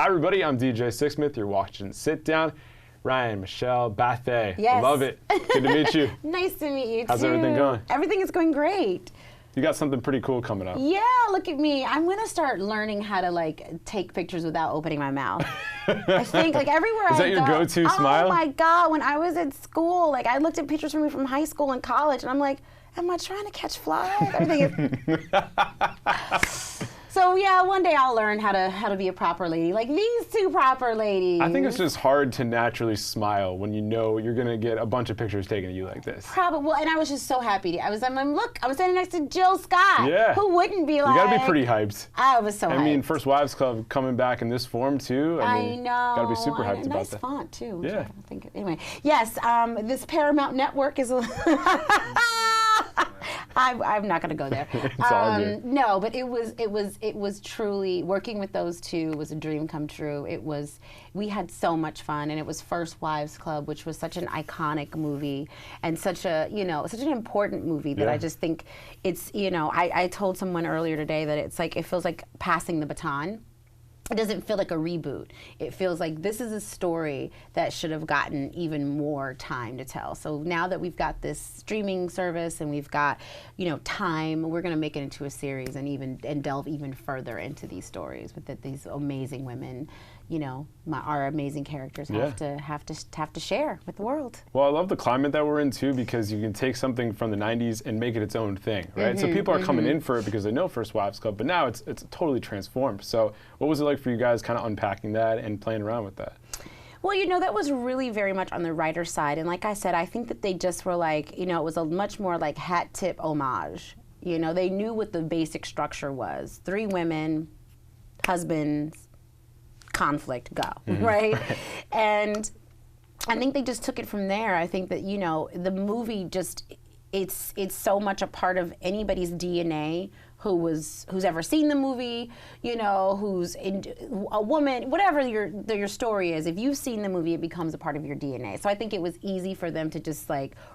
Hi everybody, I'm DJ Sixsmith. You're watching Sit Down. Ryan, Michelle, Bathe. Yes. Love it. Good to meet you. Nice to meet you too. How's everything going? Everything is going great. You got something pretty cool coming up. Yeah, look at me. I'm gonna start learning how to take pictures without opening my mouth. I think everywhere I go. Is that your go-to smile? Oh my God, when I was at school, I looked at pictures of me from high school and college and I'm like, am I trying to catch flies? Everything is... So yeah, one day I'll learn how to be a proper lady, like these two proper ladies. I think it's just hard to naturally smile when you know you're gonna get a bunch of pictures taken of you like this. Probably, well, and I was just so happy. Look, I was standing next to Jill Scott. Yeah. Who wouldn't be like? You gotta be pretty hyped. I was so hyped. I mean, First Wives Club coming back in this form too. I know. Gotta be super hyped about nice that. Font too. Yeah. I think anyway. Yes. This Paramount Network is. I'm not going to go there. It's all good. No, but it was truly working with those two was a dream come true. We had so much fun, and it was First Wives Club, which was such an iconic movie and such an important movie that I just think it's I told someone earlier today that it feels like passing the baton. It doesn't feel like a reboot. It feels like this is a story that should have gotten even more time to tell. So now that we've got this streaming service and we've got, time, we're going to make it into a series and delve even further into these stories with these amazing women. Our amazing characters have to share with the world. Well, I love the climate that we're in too, because you can take something from the '90s and make it its own thing, right? So people are coming in for it because they know First Wives Club, but now it's totally transformed. So what was it like for you guys, kind of unpacking that and playing around with that? Well, that was really very much on the writer's side, and like I said, I think that they just were it was a much more hat tip homage. They knew what the basic structure was: 3 women, husbands. Conflict, go, right? And I think they just took it from there. I think that, the movie it's so much a part of anybody's DNA who's ever seen the movie, who's a woman, whatever your story is. If you've seen the movie, it becomes a part of your DNA. So I think it was easy for them to just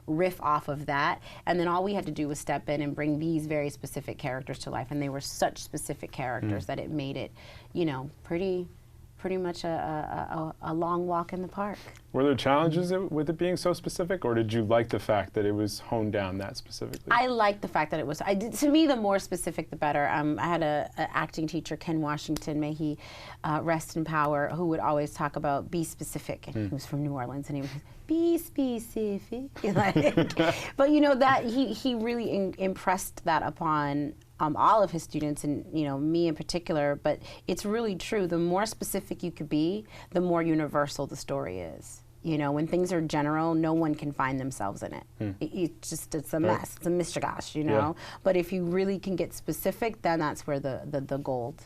riff off of that, and then all we had to do was step in and bring these very specific characters to life, and they were such specific characters that it made it, pretty much a long walk in the park. Were there challenges with it being so specific, or did you like the fact that it was honed down that specifically? I liked the fact that it was. To me, the more specific, the better. I had an acting teacher, Ken Washington, may he rest in power, who would always talk about be specific. And he was from New Orleans, and he was be specific. But that he really impressed that upon all of his students, and me in particular. But it's really true. The more specific you could be, the more universal the story is. When things are general, no one can find themselves in it. It's a mess. It's a mishigash, Yeah. But if you really can get specific, then that's where the gold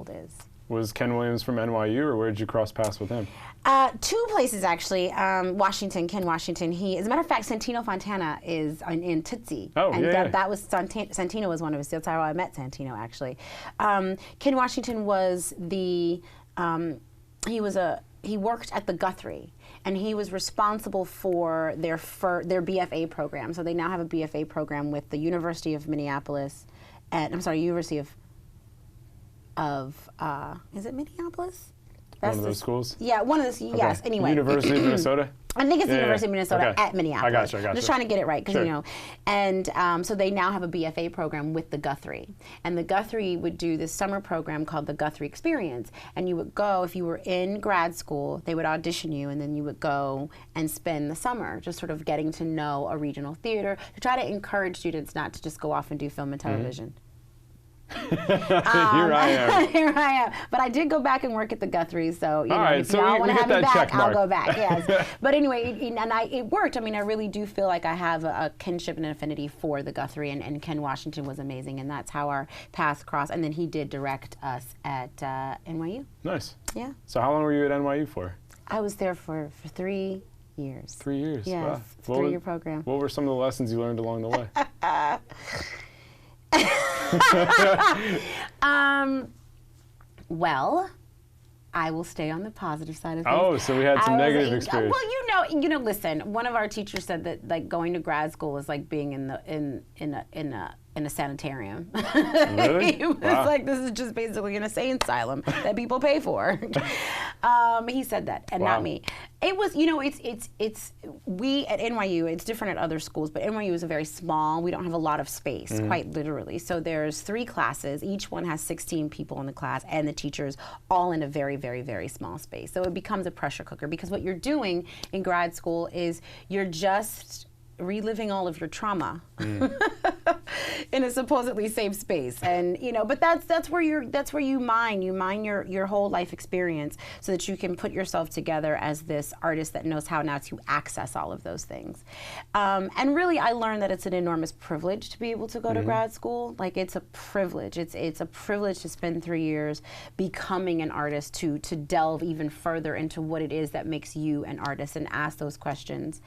is. Was Ken Williams from NYU, or where did you cross paths with him? 2 places, actually. Ken Washington. As a matter of fact, Santino Fontana is in Tootsie. Oh, and that was Santino was one of his. That's how I met Santino, actually. Ken Washington was he worked at the Guthrie, and he was responsible for their BFA program. So they now have a BFA program with the University of Minneapolis, University of is it Minneapolis? One of those schools? Yeah, one of those, yes, anyway. University of Minnesota? I think it's the University of Minnesota at Minneapolis. I got you. I'm just trying to get it right, because And so they now have a BFA program with the Guthrie. And the Guthrie would do this summer program called the Guthrie Experience. And you would go, if you were in grad school, they would audition you, and then you would go and spend the summer just sort of getting to know a regional theater, to try to encourage students not to just go off and do film and television. Here I am. Here I am. But I did go back and work at the Guthrie, so if so y'all want to have me back, I'll go back. Yes. But anyway, it worked. I memean, I really do feel like I have a kinship and an affinity for the Guthrie, and Ken Washington was amazing, and that's how our paths crossed. And then he did direct us at NYU. Nice. Yeah. So how long were you at NYU for? I was there for 3 years. 3 years. Yes. Wow. 3-year program. What were some of the lessons you learned along the way? Well, I will stay on the positive side of things. Oh, so we had some negative experience. Well, listen. One of our teachers said that going to grad school is like being in in a sanitarium. Really? He was like, this is just basically an insane asylum that people pay for. He said that, and not me. It was, you know, we at NYU, it's different at other schools, but NYU is a very small, we don't have a lot of space, quite literally. So there's 3 classes, each one has 16 people in the class, and the teachers all in a very, very, very small space. So it becomes a pressure cooker, because what you're doing in grad school is you're just reliving all of your trauma in a supposedly safe space, and you know, but that's where you mine your whole life experience, so that you can put yourself together as this artist that knows how now to access all of those things. And really, I learned that it's an enormous privilege to be able to go to grad school. Like, it's a privilege. It's a privilege to spend 3 years becoming an artist, to delve even further into what it is that makes you an artist and ask those questions.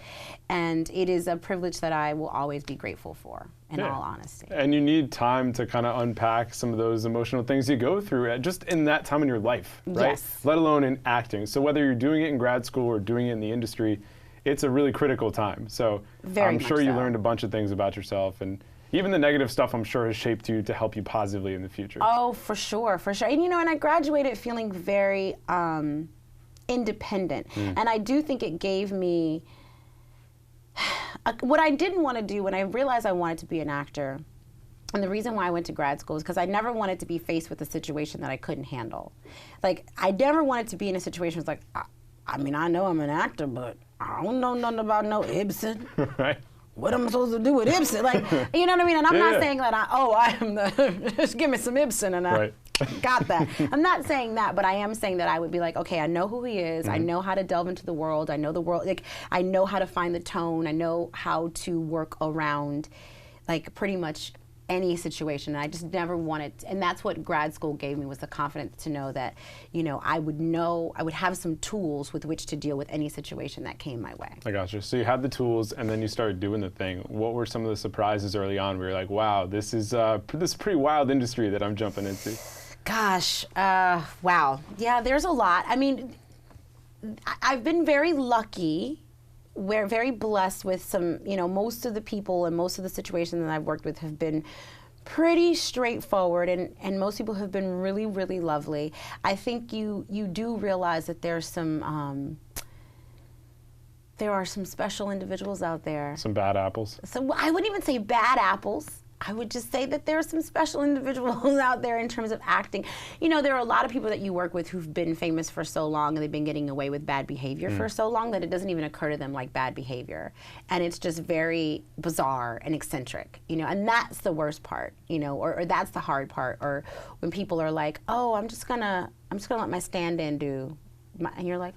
And it is a privilege that I will always be grateful for, in all honesty. And you need time to kind of unpack some of those emotional things you go through just in that time in your life, right? Yes. Let alone in acting. So whether you're doing it in grad school or doing it in the industry, it's a really critical time. So I'm sure you learned a bunch of things about yourself, and even the negative stuff, I'm sure, has shaped you to help you positively in the future. Oh, for sure, for sure. And you know, and I graduated feeling very independent. And I do think it gave me what I didn't want to do when I realized I wanted to be an actor. And the reason why I went to grad school is because I never wanted to be faced with a situation that I couldn't handle. Like, I never wanted to be in a situation where it's like, I mean, I know I'm an actor, but I don't know nothing about no Ibsen. Right. What am I supposed to do with Ibsen? Like, you know what I mean? And I'm not saying that I am the, just give me some Ibsen and I got that. I'm not saying that, but I am saying that I would be like, okay, I know who he is. I know how to delve into the world. I know the world, like, I know how to find the tone. I know how to work around, like, pretty much any situation. And I just never wanted, and that's what grad school gave me, was the confidence to know that, you know, I would have some tools with which to deal with any situation that came my way. I gotcha. So you had the tools, and then you started doing the thing. What were some of the surprises early on where you're like, wow, this is pretty wild industry that I'm jumping into? Gosh, wow. Yeah, there's a lot. I mean, I've been very lucky. We're very blessed with some, you know, most of the people and most of the situations that I've worked with have been pretty straightforward, and most people have been really, really lovely. I think you do realize that there are some special individuals out there. Some bad apples. So I wouldn't even say bad apples. I would just say that there are some special individuals out there in terms of acting. You know, there are a lot of people that you work with who've been famous for so long, and they've been getting away with bad behavior for so long that it doesn't even occur to them like bad behavior. And it's just very bizarre and eccentric, you know, and that's the worst part, you know, or that's the hard part. Or when people are like, oh, I'm just gonna let my stand-in do, and you're like,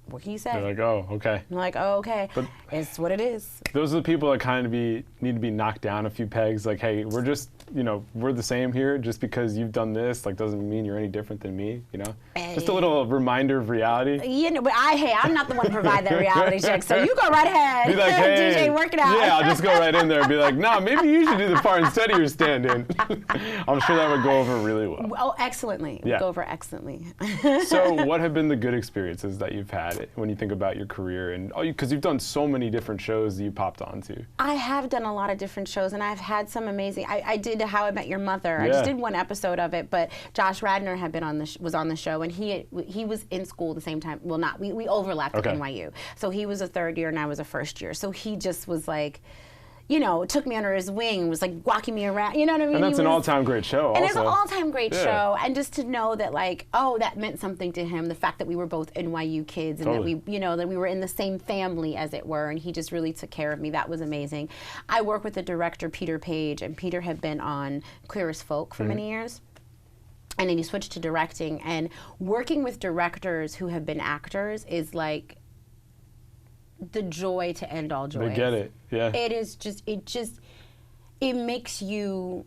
what can you say? They're like, oh, okay. I'm like, oh, okay. But it's what it is. Those are the people that kind of need to be knocked down a few pegs. Like, hey, we're just, you know, we're the same here. Just because you've done this, like, doesn't mean you're any different than me, you know? Just a little reminder of reality. You know, but I'm not the one to provide that reality check, so you go right ahead. Be like, hey, DJ, work it out. Yeah, I'll just go right in there and be like, nah, maybe you should do the part instead of your stand-in. I'm sure that would go over really well. Oh, excellently. It would go over excellently. So what have been the good experiences that you've had when you think about your career? And because you've done so many different shows that you popped onto. I have done a lot of different shows, and I've had some amazing. I did How I Met Your Mother. I just did one episode of it, but Josh Radnor had been was on the show, and he was in school at the same time. Well, not we overlapped at NYU, so he was a third year and I was a first year. So he just was like, you know, took me under his wing, was like walking me around, you know what I mean? And that's an all-time great show also. And it's an all-time great show, and just to know that, like, oh, that meant something to him, the fact that we were both NYU kids, and that we, you know, that we were in the same family, as it were, and he just really took care of me. That was amazing. I work with the director, Peter Page, and Peter had been on Queer as Folk for many years. And then he switched to directing, and working with directors who have been actors is like the joy to end all joys. They get it, yeah. It is just, it makes you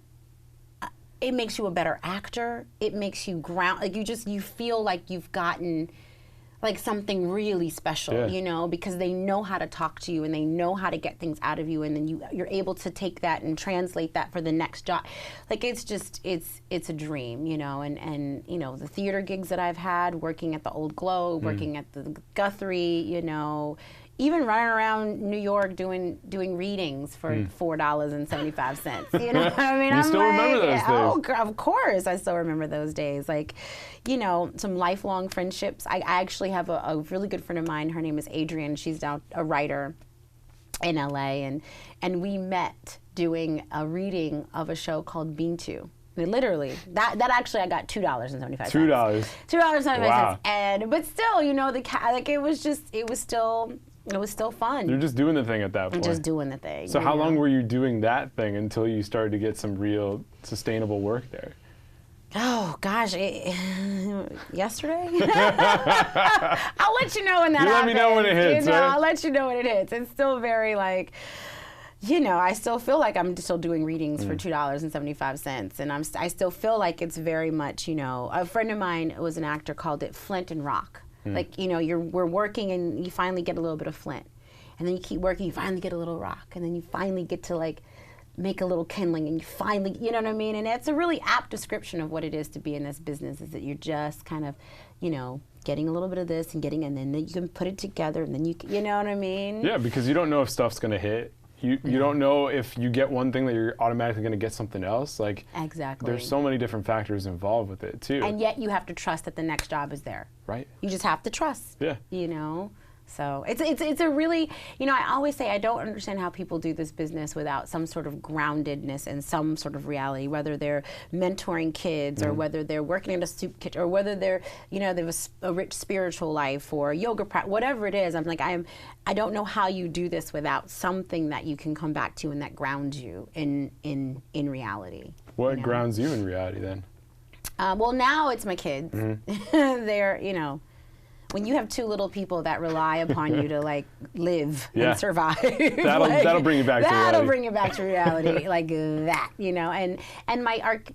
a better actor. It makes you like you feel like you've gotten like something really special, you know, because they know how to talk to you and they know how to get things out of you, and then you're able to take that and translate that for the next job. Like, it's just, it's a dream, you know, and you know, the theater gigs that I've had, working at the Old Globe, working at the Guthrie, you know, even running around New York doing readings for $4.75. You know what I mean? You still remember those days? Oh, of course, I still remember those days. Like, you know, some lifelong friendships. I actually have a really good friend of mine. Her name is Adrienne. She's now a writer in LA, and we met doing a reading of a show called Bean 2. I mean, literally, that actually I got $2.75. $2.75. Wow. But still, you know, it was still fun. You're just doing the thing at that point. Just doing the thing. So how long were you doing that thing until you started to get some real sustainable work there? Oh gosh, yesterday. I'll let you know when that happens. Let me know when it hits. You know, right? I'll let you know when it hits. It's still very like, you know, I still feel like I'm still doing readings for $2.75, and I still feel like it's very much, you know. A friend of mine was an actor, called it Flint and Rock. Like, you know, we're working and you finally get a little bit of flint, and then you keep working, you finally get a little rock, and then you finally get to like make a little kindling, and you finally, you know what I mean? And it's a really apt description of what it is to be in this business, is that you're just kind of, you know, getting a little bit of this and then you can put it together, and then you know what I mean? Yeah, because you don't know if stuff's gonna hit. You don't know if you get one thing that you're automatically going to get something else. Like, exactly. There's so many different factors involved with it too. And yet you have to trust that the next job is there. Right. You just have to trust. Yeah. You know? So it's a really, you know, I always say I don't understand how people do this business without some sort of groundedness and some sort of reality, whether they're mentoring kids or whether they're working in a soup kitchen or whether they're, you know, they have a rich spiritual life or yoga practice, whatever it is. I'm like, I don't know how you do this without something that you can come back to and that grounds you in reality. What you know? grounds you in reality then? Well, now it's my kids. They're, you know, when you have two little people that rely upon you to like live and survive, that'll bring you back to reality. That'll bring you back to reality, like that, you know. And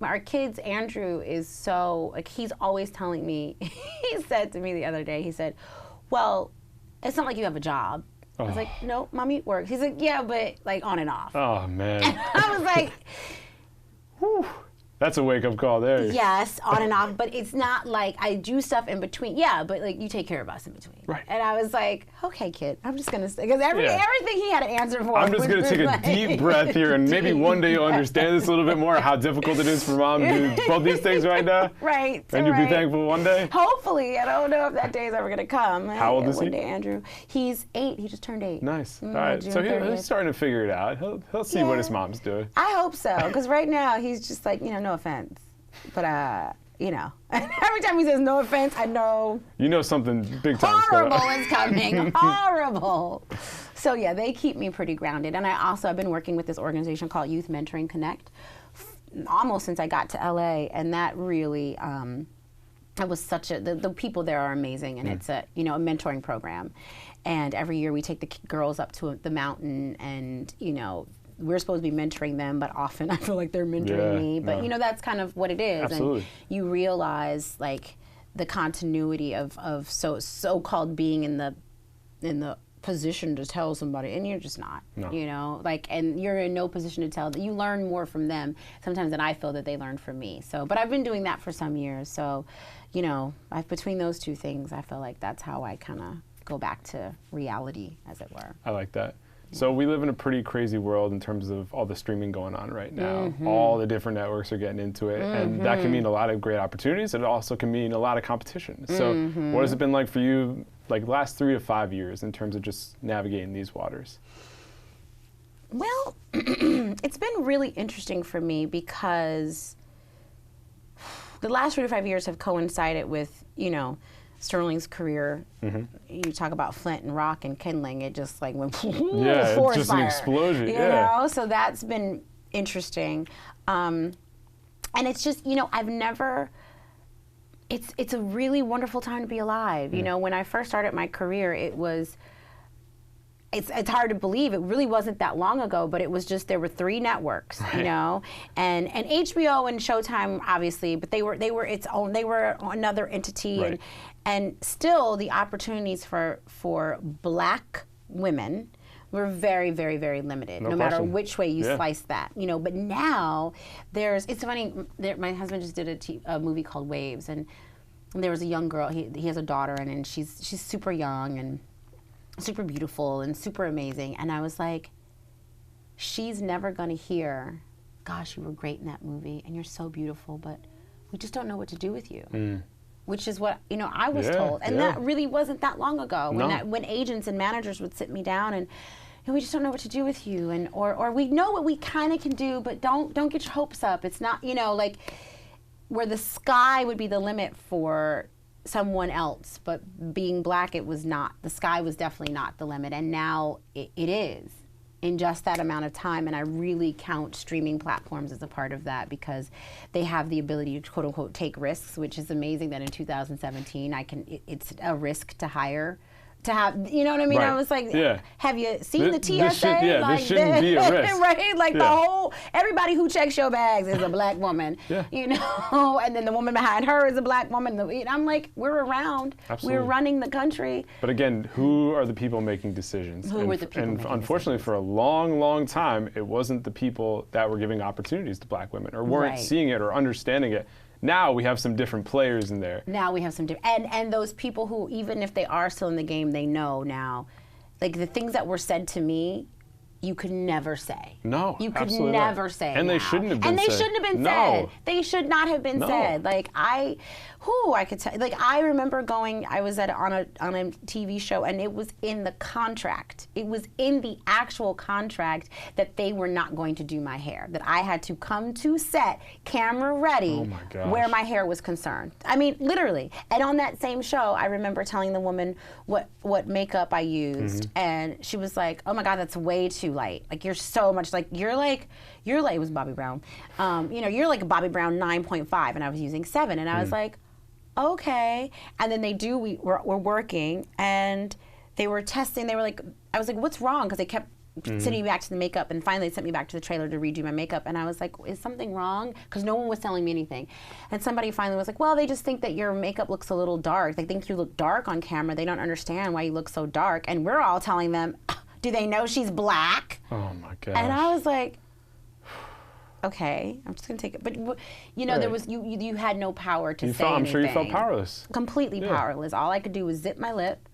our kids, Andrew is so like, he's always telling me. He said to me the other day, he said, "Well, it's not like you have a job." I was like, "No, mommy works." He's like, "Yeah, but like on and off." Oh man. And I was like, whew. That's a wake-up call there. Yes, on and off, but it's not like I do stuff in between. Yeah, but like you take care of us in between. Right. And I was like, okay, kid, I'm just gonna say, because everything he had an answer for. I'm just gonna take a deep breath here, and maybe one day you'll understand this a little bit more, how difficult it is for mom to do both these things right now. Right. And you'll be thankful one day. Hopefully, I don't know if that day is ever gonna come. How old is he? One day, Andrew. He's 8. He just turned 8. Nice. All right. So he's starting to figure it out. He'll see what his mom's doing. I hope so, because right now he's just like, you know, no offense. But, you know, every time he says no offense, I know. You know something big time horrible is coming. Horrible. So, yeah, they keep me pretty grounded. And I've been working with this organization called Youth Mentoring Connect almost since I got to LA. And that really, it was such the people there are amazing. And it's a mentoring program. And every year we take the girls up to the mountain and, you know, we're supposed to be mentoring them, but often I feel like they're mentoring me. But you know, that's kind of what it is. Absolutely. And you realize like the continuity of so-called being in the position to tell somebody, and you're just not. No. You know, like, and you're in no position to tell. You learn more from them sometimes than I feel that they learn from me. So, but I've been doing that for some years. So, you know, between those two things, I feel like that's how I kind of go back to reality, as it were. I like that. So we live in a pretty crazy world in terms of all the streaming going on right now. All the different networks are getting into it, and that can mean a lot of great opportunities. It also can mean a lot of competition. So what has it been like for you, like the last 3 to 5 years in terms of just navigating these waters? Well, it's been really interesting for me because the last 3 to 5 years have coincided with, you know, Sterling's career. You talk about flint and rock and kindling, it just like went it's just fire, an explosion. You know, so that's been interesting. And it's just, you know, it's a really wonderful time to be alive. You know, when I first started my career, it's hard to believe. It really wasn't that long ago, but it was just, there were 3 networks, you know, and HBO and Showtime, obviously, but they were another entity, and still the opportunities for Black women were very, very, very limited, no matter which way you slice that, you know. But now it's funny, my husband just did a movie called Waves, and there was a young girl, he has a daughter, and she's super young, and super beautiful and super amazing. And I was like, she's never going to hear, gosh, you were great in that movie and you're so beautiful, but we just don't know what to do with you. Which is what, you know, I was told. And that really wasn't that long ago when agents and managers would sit me down and, you know, we just don't know what to do with you. And or we know what we kind of can do, but don't get your hopes up. It's not, you know, like where the sky would be the limit for someone else, but being Black, it was not. The sky was definitely not the limit. And now it is. In just that amount of time, and I really count streaming platforms as a part of that because they have the ability to quote unquote take risks, which is amazing that in 2017 it's a risk to hire. To have, you know what I mean? Right. I was like, have you seen the TSA? This shouldn't be a risk. Right? Like the whole, everybody who checks your bags is a Black woman, you know? And then the woman behind her is a Black woman. I'm like, we're around. Absolutely. We're running the country. But again, who are the people making decisions? Who were the people And making unfortunately, decisions? for a long, long time, it wasn't the people that were giving opportunities to Black women or weren't seeing it or understanding it. Now we have some different players in there. Now we have some different, and those people who, even if they are still in the game, they know now, like the things that were said to me, you could never say. No, you could absolutely never not. say. And now. they shouldn't have been and they said. shouldn't have been No. said. They should not have been No. said. Like I could tell. Like I remember going. I was on a TV show, and it was in the contract. It was in the actual contract that they were not going to do my hair. That I had to come to set, camera ready, Oh my gosh. where my hair was concerned. I mean, literally. And on that same show, I remember telling the woman what makeup I used, and she was like, "Oh my God, that's way too light. Like you're so much like you're like it was Bobby Brown. You know, you're like a Bobby Brown 9.5, and I was using 7, and I was like, okay. And then we're working, and they were testing. They were like, I was like, what's wrong? Because they kept sending me back to the makeup, and finally they sent me back to the trailer to redo my makeup. And I was like, is something wrong? Because no one was telling me anything. And somebody finally was like, well, they just think that your makeup looks a little dark. They think you look dark on camera. They don't understand why you look so dark. And we're all telling them, do they know she's Black? Oh my gosh. And I was like, okay, I'm just gonna take it. But you know, there was you had no power to say anything. I'm sure you felt powerless. Completely powerless. All I could do was zip my lip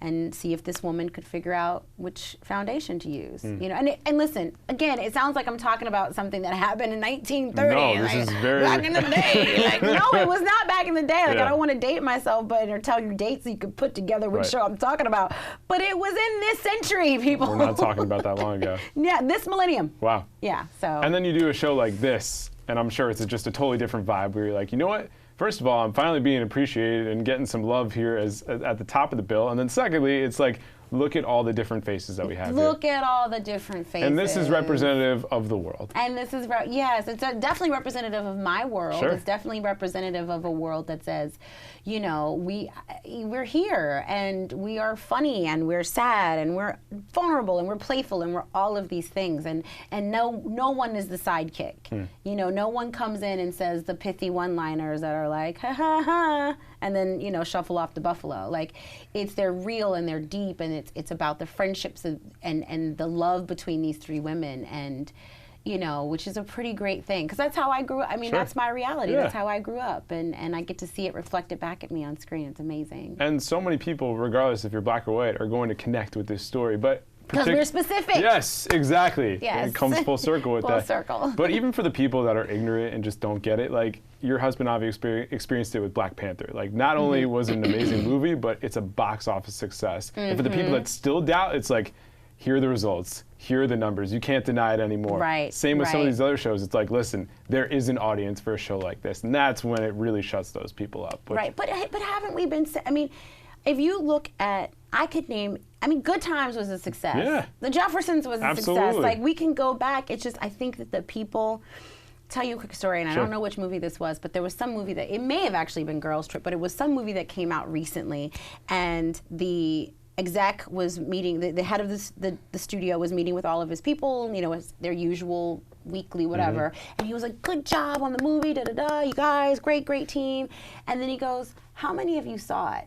and see if this woman could figure out which foundation to use. You know, and listen, again, it sounds like I'm talking about something that happened in 1930. No, this is very back in the day. Like, no, it was not back in the day. Like I don't want to date myself, or tell you dates so you could put together which show I'm talking about. But it was in this century, people. We're not talking about that long ago. Yeah, this millennium. Wow. Yeah. So. And then you do a show like this, and I'm sure it's just a totally different vibe where you're like, you know what? First of all, I'm finally being appreciated and getting some love here at the top of the bill. And then secondly, it's like, look at all the different faces that we have Look here. at all the different faces. And this is representative of the world. And this is, yes, it's definitely representative of my world. Sure. It's definitely representative of a world that says, you know, we're here, and we are funny, and we're sad, and we're vulnerable, and we're playful, and we're all of these things. And no one is the sidekick. You know, no one comes in and says the pithy one-liners that are like, ha ha ha, and then, you know, shuffle off the buffalo. Like, they're real and they're deep, and it's about the friendships and the love between these three women, and you know, which is a pretty great thing, because that's how I grew up. I mean, that's my reality. That's how I grew up, and I get to see it reflected back at me on screen. It's amazing. And so many people, regardless if you're Black or white, are going to connect with this story. But because we're specific. Yes, exactly. Yes. It comes full circle with that. Full circle. But even for the people that are ignorant and just don't get it, like your husband obviously experienced it with Black Panther. Like not only was it an amazing movie, but it's a box office success. And for the people that still doubt, it's like, here are the results. Here are the numbers. You can't deny it anymore. Right. Same with some of these other shows. It's like, listen, there is an audience for a show like this, and that's when it really shuts those people up. Right. But haven't we been? I mean, if you look at, I could name. I mean, Good Times was a success. Yeah. The Jeffersons was a success. Like we can go back. It's just I think that the people. Tell you a quick story, and I don't know which movie this was, but there was some movie that, it may have actually been Girls Trip, but it was some movie that came out recently, and the exec was meeting, the head of the studio was meeting with all of his people, you know, their usual weekly whatever, and he was like, good job on the movie, da-da-da, you guys, great team. And then he goes, how many of you saw it?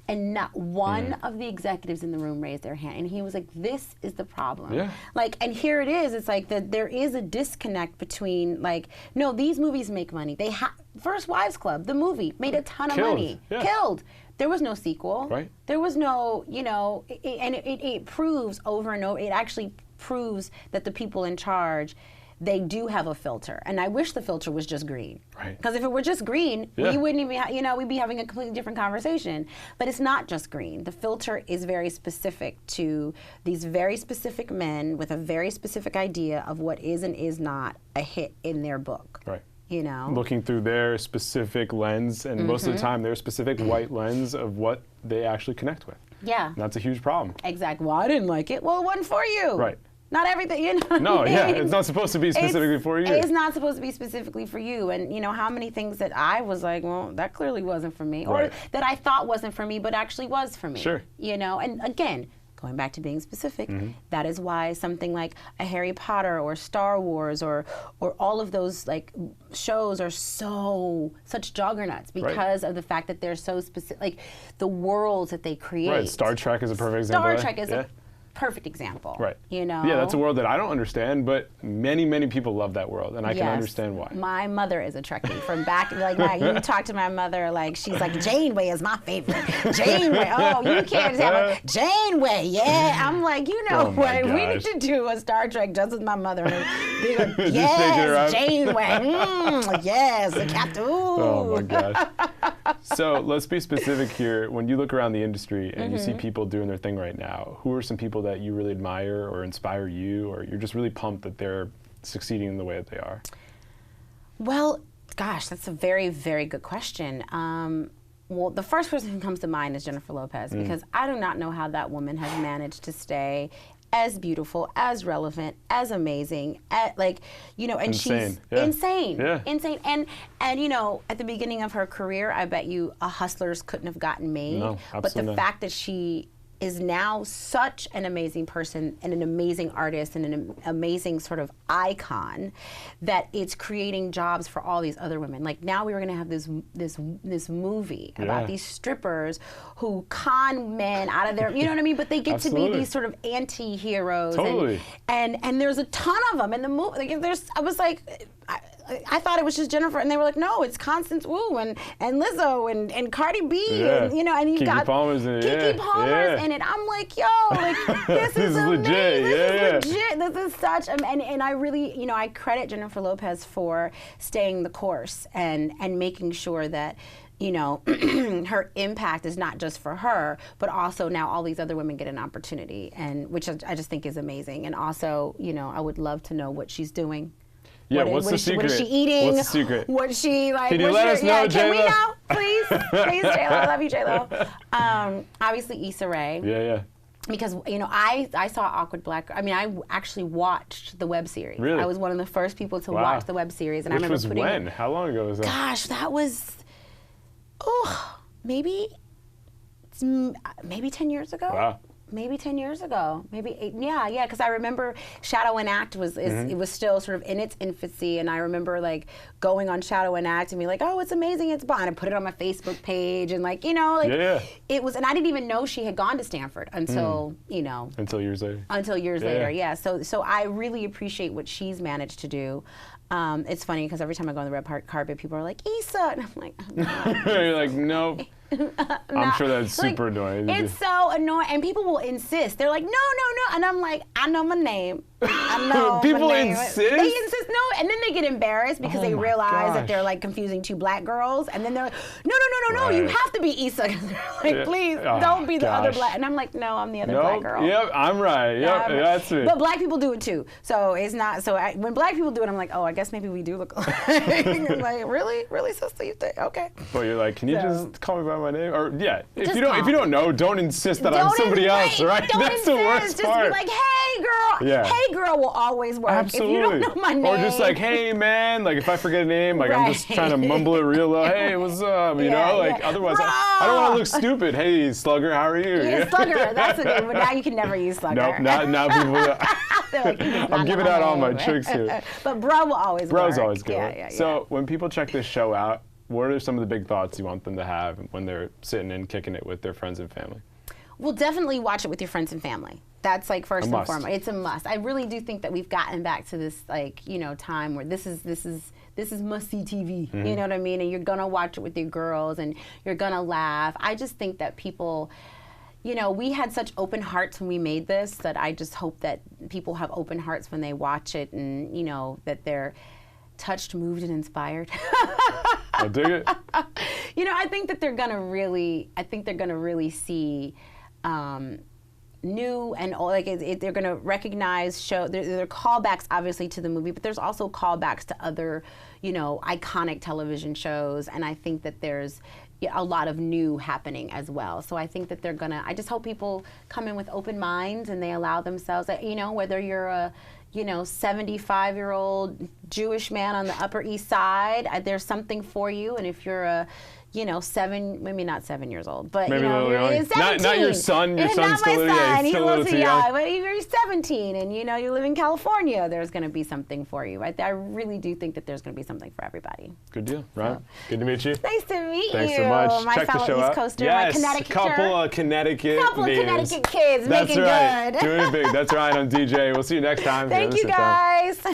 And not one of the executives in the room raised their hand. And he was like, this is the problem. Yeah. Like, and here it is. It's like there is a disconnect between, like, no, these movies make money. First Wives Club, the movie, made a ton of money. Yeah. Killed. There was no sequel. Right. There was no, you know, and it proves over and over. It actually proves that the people in charge, they do have a filter. And I wish the filter was just green. Right. Because if it were just green, we wouldn't even, you know, we'd be having a completely different conversation. But it's not just green. The filter is very specific to these very specific men with a very specific idea of what is and is not a hit in their book. Right. You know? Looking through their specific lens, and most of the time their specific white lens of what they actually connect with. Yeah. And that's a huge problem. Exactly. Well, I didn't like it. Well, it wasn't for you. Right. Not everything, you know. No, yeah, it's not supposed to be specifically for you. It's not supposed to be specifically for you. And, you know, how many things that I was like, well, that clearly wasn't for me. Right. Or that I thought wasn't for me, but actually was for me. Sure. You know, and again, going back to being specific, that is why something like a Harry Potter or Star Wars or all of those like shows are such juggernauts because of the fact that they're so specific, like the worlds that they create. Right, Star Trek is a perfect example. Star Trek is a perfect example. Right. You know? Yeah, that's a world that I don't understand, but many, many people love that world, and I can understand why. My mother is a Trekkie from back, like you talk to my mother, like she's like, Janeway is my favorite. Janeway, oh, you can't have a Janeway, yeah. I'm like, you know what, we need to do a Star Trek just with my mother. Be like, yes, Janeway, yes, the captain, ooh. Oh my gosh. So let's be specific here. When you look around the industry and you see people doing their thing right now, who are some people that you really admire or inspire you, or you're just really pumped that they're succeeding in the way that they are? Well, gosh, that's a very, very good question. Well, the first person who comes to mind is Jennifer Lopez, because I do not know how that woman has managed to stay as beautiful, as relevant, as amazing, like, you know, and insane. she's insane, Yeah. insane. And you know, at the beginning of her career, I bet you a Hustlers couldn't have gotten made. No, but the absolutely not. fact that she is now such an amazing person and an amazing artist and an amazing sort of icon that it's creating jobs for all these other women. Like now we were gonna have this movie about these strippers who con men out of their, you know what I mean? But they get to be these sort of anti-heroes. Totally. And there's a ton of them in the movie. Like, I was like, I thought it was just Jennifer, and they were like, no, it's Constance Wu and Lizzo and Cardi B, and you know, and you've got Palmer's in it. Keke Palmer's in it. I'm like, yo, like this is amazing. Legit. This is legit. This is such, and I really, you know, I credit Jennifer Lopez for staying the course and making sure that, you know, her impact is not just for her, but also now all these other women get an opportunity, and which I just think is amazing. And also, you know, I would love to know what she's doing. Yeah, what's the secret? What is she eating? What's the secret? What's she like? Can you let us know, Can J-Lo? we know, please? Please, J-Lo. I love you, J-Lo. Obviously, Issa Rae. Yeah. Because, you know, I saw Awkward Black. I mean, I actually watched the web series. Really? I was one of the first people to watch the web series, and Which I remember was putting when? How long ago was that? Gosh, that was, maybe 10 years ago. Wow. Maybe 10 years ago, maybe 8, yeah, because I remember Shadow and Act it was still sort of in its infancy, and I remember like going on Shadow and Act and being like, oh, it's amazing, it's Bond, and I put it on my Facebook page, and like, you know, like it was, and I didn't even know she had gone to Stanford until, you know. Until years later, yeah. So I really appreciate what she's managed to do. It's funny because every time I go on the red carpet, people are like, Issa, and I'm like, You're like, nope. I'm sure that's super annoying. It's so annoying, and people will insist. They're like, no, and I'm like, I know my name. I know people my name. insist? They insist, no, and then they get embarrassed because they realize that they're like confusing two black girls, and then they're like, no, you have to be Issa. They're like, please, don't be the other black. And I'm like, no, I'm the other black girl. Yep, I'm right. Yep, that's it. But black people do it too. So it's not, when black people do it, I'm like, oh, I guess maybe we do look alike. Like, really, sister, you think? Okay. But you're like, can you just call me by my name? Or if you don't know, don't insist that I'm somebody else, right? That's the worst part. Just be like, hey girl. Yeah. Hey girl will always work. Absolutely. If you don't know my name. Or just like, hey man, like if I forget a name, like I'm just trying to mumble it real low. Hey, what's up? You know, like otherwise I don't want to look stupid. Hey Slugger, how are you? Yeah, Slugger, that's a good one. Now you can never use Slugger. Nope, not now people. Like, I'm giving out all my tricks here. But bro will always work. Bro's always good. Yeah. So when people check this show out, what are some of the big thoughts you want them to have when they're sitting and kicking it with their friends and family? Well, definitely watch it with your friends and family. That's like first and foremost. It's a must. I really do think that we've gotten back to this time where this is must-see TV. Mm-hmm. You know what I mean? And you're gonna watch it with your girls and you're gonna laugh. I just think that people, we had such open hearts when we made this that I just hope that people have open hearts when they watch it and that they're touched, moved, and inspired. I dig it. I think that they're gonna really see new and old, they're gonna recognize there are callbacks obviously to the movie, but there's also callbacks to other, iconic television shows, and I think that there's a lot of new happening as well. So I think that I just hope people come in with open minds and they allow themselves, whether you're a 75-year-old Jewish man on the Upper East Side, there's something for you. And if you're a, maybe not 7 years old, but maybe you're 17. Not your son. Your son's not my still, son. he's still a little too young. But if you're 17 and you live in California, there's going to be something for you. I really do think that there's going to be something for everybody. Good deal, right? So, good to meet you. Nice to meet you. Thanks so much. My Check fellow the show East out. Coaster, Yes, my Connecticut. couple of Connecticut kids That's making right. good. Doing it big. That's right. I'm DJ. We'll see you next time. Thank you guys.